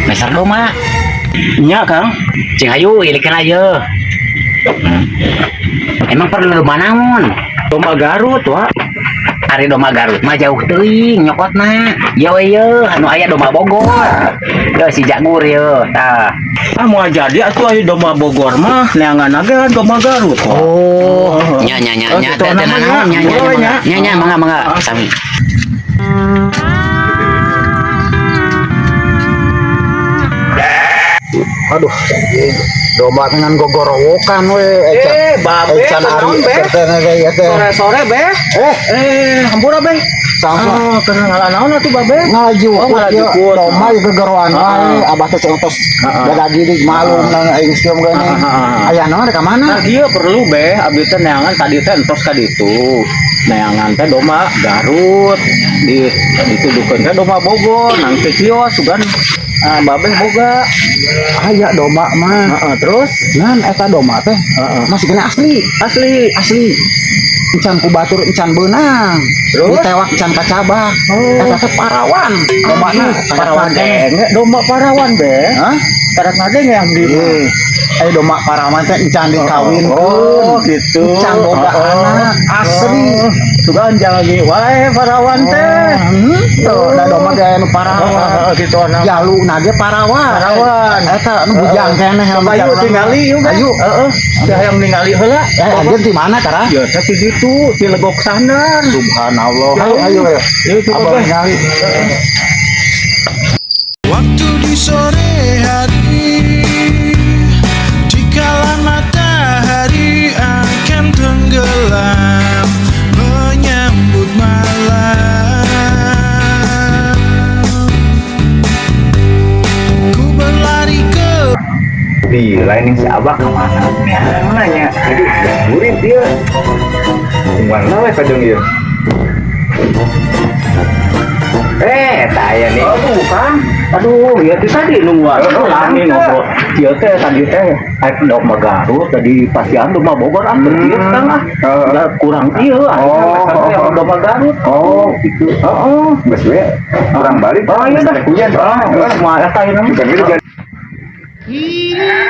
Mesar doma. Nya Kang. Cing hayu ilikan aja. Emang perlu doma naon? Domba Garut wa. Ari doma Garut mah jauh teuing nyokotna. Ya we ye, anu aya doma Bogor. Yo si Jagur ye, tah. Ah mau jadi atuh aya domba Bogor mah neangan ge domba Garut wa. Oh, nya gitu dan namanya. naon Nya. nya mangga sami. Aduh, domba dengan gogorowokan we. babe kenaon be? Sore-sore be. Hampura be. Langsung Kenalan naon atuh babe? ngajukut ngajukut. domba ieu gegeroan wae abah teh contos jaga diri malum nang aing siom geuning. Aya naon ka mana? Nah dia perlu be, abdi teh neangan tadi teh entos ka ditu. Neangan teh domba Garut, dituduhkeun teh domba Bogor, nang teh kios sugan babeh boga. Aya domba mah. Terus Nan eta domba teh masih kena asli. Asli. Encan ku batur encan beunang. Terus? Ditewak encan kacabak. Eta teh parawan. Dombana parawan denge, domba parawan be. Hah? Karatna denge yang di Ayo domba parawan teh encan dikawinkeun. Oh, gitu. Encan boga anak asli. Sugan jalmi wae parawan teh. Tuh, da domba gaya nu parawan. Gitu anak. Jalu nage parawan. Parawan. Eta nu bujang keneh Coba yuk tingali yuk be. Ayo. Teh hayang ningali heula. Anjeun di mana Kara? Ya teh di ditu, di Legok Sandar. Subhanallah. Ayo. Ayo. Yuk coba Abang be. nyari. Waktu di sore hari, dikala matahari akan tenggelam menyambut malam, ku berlari ke di lain si abah kemana nanya jadi murid dia kemana we kadang dia tanya nih Aduh, ya tadi nunggu lami ngobrol. Dia teh tadi teh domba Garut tadi pasian domba Bogor berdiet kan lah. Udah kurang ieu akhirnya domba Garut. gitu bes we orang balik Iya dah. kuliah Semua eta ieu. bukan gitu jadi Hidup